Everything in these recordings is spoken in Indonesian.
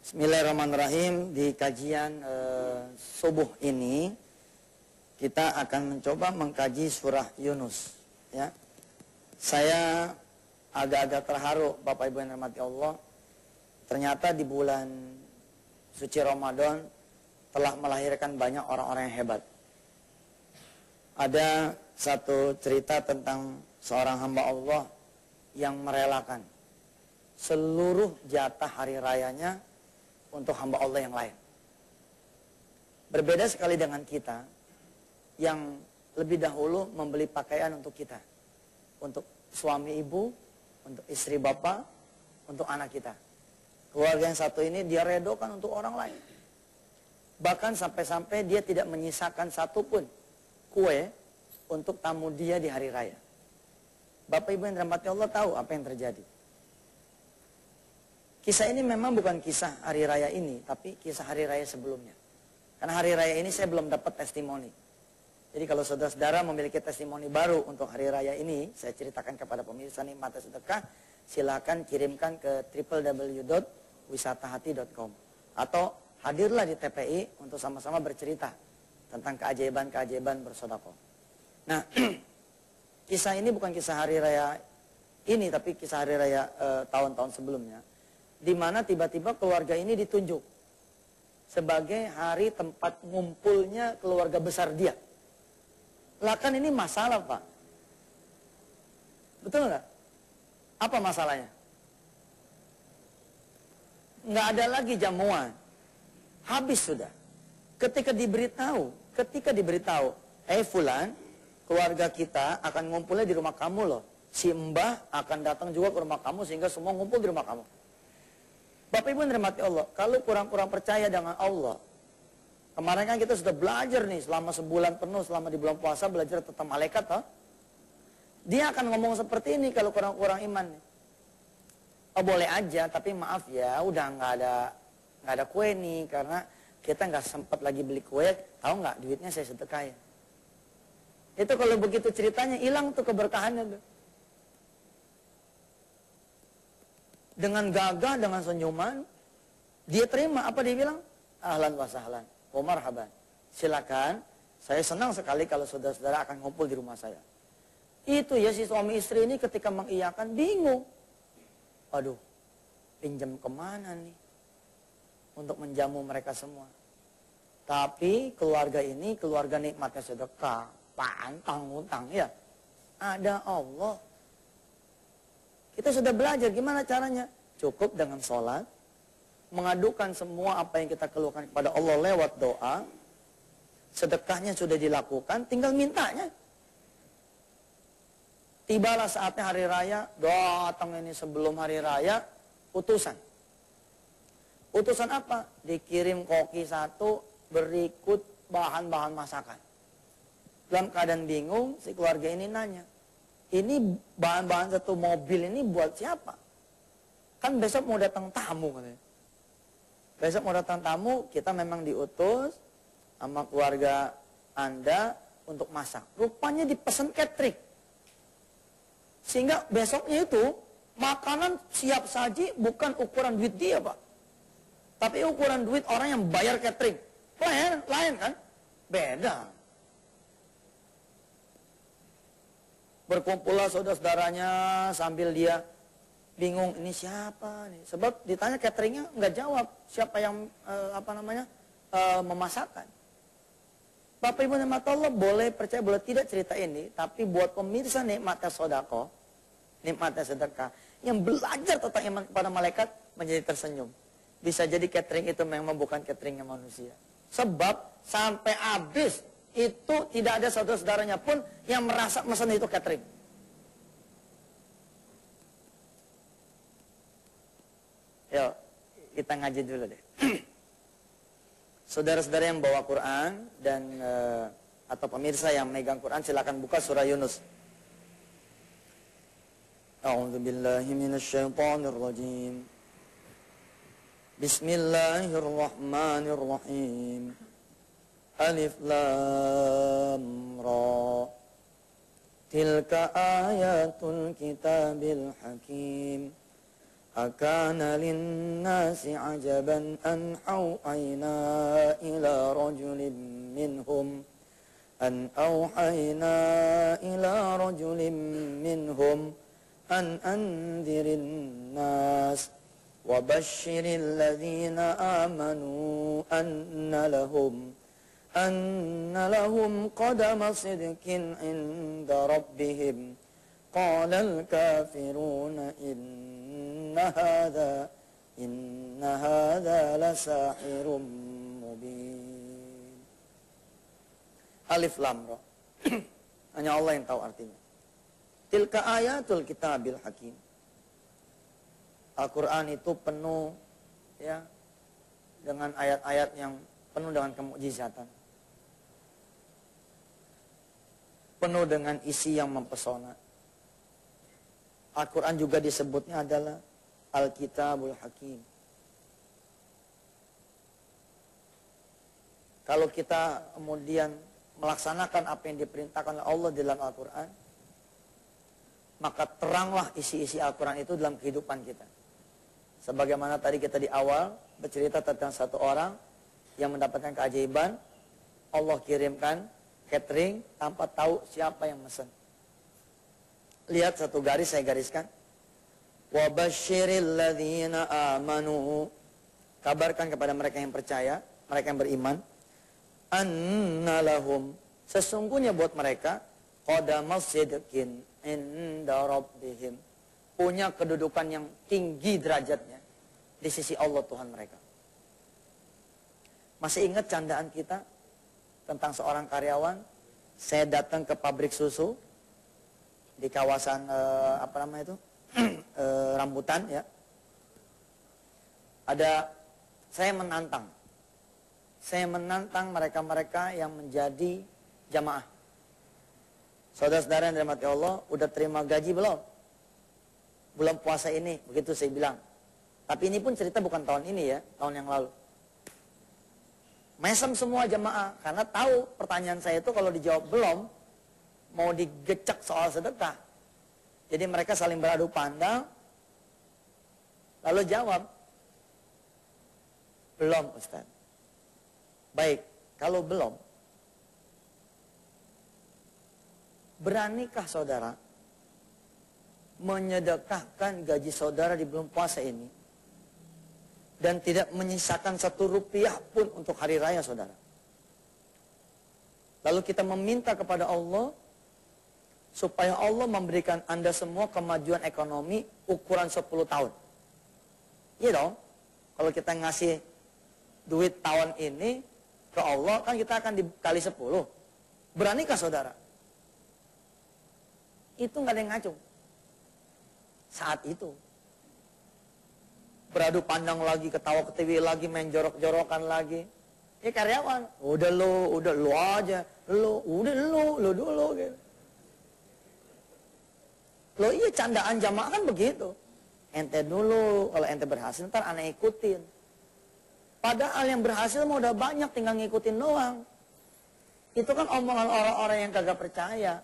Bismillahirrahmanirrahim. Di kajian subuh ini kita akan mencoba mengkaji surah Yunus. Ya, saya agak-agak terharu, Bapak Ibu yang dirahmati Allah. Ternyata di bulan suci Ramadan telah melahirkan banyak orang-orang yang hebat. Ada satu cerita tentang seorang hamba Allah yang merelakan seluruh jatah hari rayanya untuk hamba Allah yang lain. Berbeda sekali dengan kita yang lebih dahulu membeli pakaian untuk kita, untuk suami ibu, untuk istri bapak, untuk anak kita. Keluarga yang satu ini dia redokan untuk orang lain. Bahkan sampai-sampai dia tidak menyisakan satupun kue untuk tamu dia di hari raya. Bapak Ibu yang dirahmati Allah tahu apa yang terjadi. Kisah ini memang bukan kisah hari raya ini, tapi kisah hari raya sebelumnya. Karena hari raya ini saya belum dapat testimoni. Jadi kalau saudara-saudara memiliki testimoni baru untuk hari raya ini, saya ceritakan kepada pemirsa Nikmat Sedekah, silakan kirimkan ke www.wisatahati.com atau hadirlah di TPI untuk sama-sama bercerita tentang keajaiban-keajaiban bersedekah. Nah, kisah ini bukan kisah hari raya ini, tapi kisah hari raya tahun-tahun sebelumnya, di mana tiba-tiba keluarga ini ditunjuk sebagai hari tempat ngumpulnya keluarga besar dia. Lah kan ini masalah, Pak. Betul nggak? Apa masalahnya? Nggak ada lagi jamuan. Habis sudah. Ketika diberitahu, Fulan, keluarga kita akan ngumpulnya di rumah kamu loh. Si Mbah akan datang juga ke rumah kamu sehingga semua ngumpul di rumah kamu. Bapak Ibu yang dirahmati Allah, kalau kurang-kurang percaya dengan Allah, kemarin kan kita sudah belajar nih selama sebulan penuh, selama di bulan puasa belajar tentang malaikat, toh. Dia akan ngomong seperti ini kalau kurang-kurang iman. Oh boleh aja, tapi maaf ya, udah nggak ada kue nih karena kita nggak sempat lagi beli kue, tahu nggak duitnya saya sedekahin. Itu kalau begitu ceritanya hilang tuh keberkahannya tuh. Dengan gagah, dengan senyuman, dia terima. Apa dia bilang? Ahlan wa sahlan, wa marhaban. Silakan, saya senang sekali kalau saudara-saudara akan ngumpul di rumah saya. Itu ya si suami istri ini ketika mengiyakan bingung. Aduh, pinjam kemana nih untuk menjamu mereka semua. Tapi keluarga ini, keluarga nikmatnya sedekah, pantang utang ya. Ada Allah. Kita sudah belajar gimana caranya. Cukup dengan sholat, mengadukan semua apa yang kita keluhkan kepada Allah lewat doa. Sedekahnya sudah dilakukan, tinggal mintanya. Tibalah saatnya hari raya, datang ini sebelum hari raya, utusan. Utusan apa? Dikirim koki satu, berikut bahan-bahan masakan. Dalam keadaan bingung, si keluarga ini nanya, ini bahan-bahan satu mobil ini buat siapa? Kan besok mau datang tamu katanya. Besok mau datang tamu, kita memang diutus sama keluarga Anda untuk masak. Rupanya dipesan catering. Sehingga besoknya itu makanan siap saji bukan ukuran duit dia, Pak. Tapi ukuran duit orang yang bayar catering. Lain kan? Beda. Berkumpullah saudara-saudaranya sambil dia bingung, ini siapa nih? Sebab ditanya cateringnya nggak jawab siapa yang memasakkan. Bapak Ibu nikmat Allah boleh percaya boleh tidak cerita ini, tapi buat pemirsa nikmatnya sodako, nikmatnya sedekah, yang belajar tentang iman kepada malaikat menjadi tersenyum. Bisa jadi catering itu memang bukan cateringnya manusia. Sebab sampai habis itu tidak ada saudara-saudaranya pun yang merasa pesan itu catering. Yuk, kita ngaji dulu deh. Saudara-saudara yang bawa Quran dan atau pemirsa yang megang Quran silakan buka surah Yunus. A'udzubillahi minasyaitonirrajim. Bismillahirrahmanirrahim. Alif Lam Ra. Tilka ayatul kitabil hakim. Akana linnasi ajaban an auhayna ila rajulin minhum an auhayna ila rajulin minhum an anzirin nas wa basyiril ladzina amanu anna lahum qadama sidqin inda rabbihim qalal kafiruna inna hadha lasahirun mubin. Alif lam ra. Hanya Allah yang tahu artinya. Tilka ayatul kitabil hakim. Al-Quran itu penuh ya dengan ayat-ayat yang penuh dengan kemukjizatan. Penuh dengan isi yang mempesona. Al-Quran juga disebutnya adalah Al-Kitabul Hakim. Kalau kita kemudian melaksanakan apa yang diperintahkan oleh Allah di dalam Al-Quran, maka teranglah isi-isi Al-Quran itu dalam kehidupan kita. Sebagaimana tadi kita di awal bercerita tentang satu orang yang mendapatkan keajaiban, Allah kirimkan catering tanpa tahu siapa yang mesen. Lihat satu garis saya gariskan. Wa basyiril ladzina amanu. Kabarkan kepada mereka yang percaya, mereka yang beriman, anna lahum, sesungguhnya buat mereka qadama sidqin inda rabbihim, punya kedudukan yang tinggi derajatnya di sisi Allah Tuhan mereka. Masih ingat candaan kita tentang seorang karyawan? Saya datang ke pabrik susu di kawasan rambutan ya. Saya menantang mereka-mereka yang menjadi jamaah. Saudara-saudara yang dirahmati Allah, udah terima gaji belum? Bulan puasa ini, begitu saya bilang. Tapi ini pun cerita bukan tahun ini ya, tahun yang lalu. Mesem semua jamaah, karena tahu pertanyaan saya itu kalau dijawab belum, mau digecek soal sedekah. Jadi mereka saling beradu pandang, lalu jawab, belum Ustaz. Baik, kalau belum, beranikah saudara menyedekahkan gaji saudara di bulan puasa ini dan tidak menyisakan 1 rupiah pun untuk hari raya saudara? Lalu kita meminta kepada Allah supaya Allah memberikan Anda semua kemajuan ekonomi ukuran 10 tahun. Iya dong, kalau kita ngasih duit tahun ini ke Allah, kan kita akan dikali 10. Beranikah saudara? Itu nggak ada yang ngacung. Saat itu. Beradu pandang lagi, ketawa ketiwi lagi, main jorok-jorokan lagi. Ya karyawan, udah lo aja, lo dulu gitu. Lo iya candaan jamaah kan begitu. Ente dulu, kalau ente berhasil ntar aneh ikutin. Padahal yang berhasil mah udah banyak, tinggal ngikutin doang. Itu kan omongan orang-orang yang kagak percaya.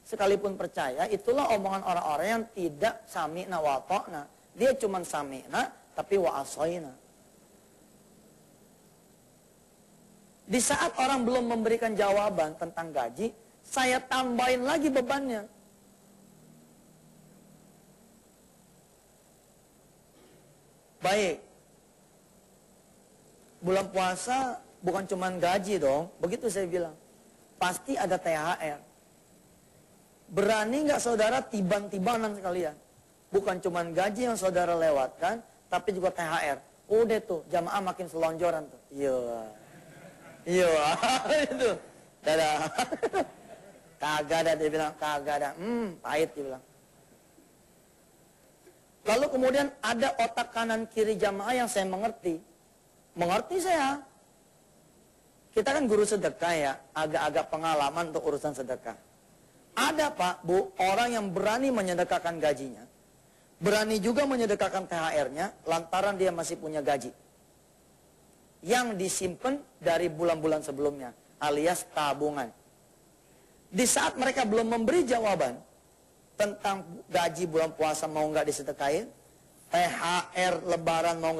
Sekalipun percaya, itulah omongan orang-orang yang tidak sami'na wa ta'na. Dia cuma sami'na, tapi wa asoyna. Di saat orang belum memberikan jawaban tentang gaji, saya tambahin lagi bebannya. Baik, bulan puasa bukan cuma gaji dong, begitu saya bilang. Pasti ada THR. Berani nggak saudara tiban-tibanan sekalian? Bukan cuma gaji yang saudara lewatkan, tapi juga THR. Udah tuh, jamaah makin selonjoran tuh. Iya, itu. Dadah. Kagak ada, dia bilang, kagak ada. Pahit dia bilang. Lalu kemudian ada otak kanan kiri jamaah yang saya mengerti. Mengerti saya. Kita kan guru sedekah ya, agak-agak pengalaman untuk urusan sedekah. Ada Pak, Bu, orang yang berani menyedekahkan gajinya. Berani juga menyedekahkan THR-nya, lantaran dia masih punya gaji. Yang disimpan dari bulan-bulan sebelumnya, alias tabungan. Di saat mereka belum memberi jawaban tentang gaji bulan puasa mau nggak disedekahin, THR lebaran mau nggak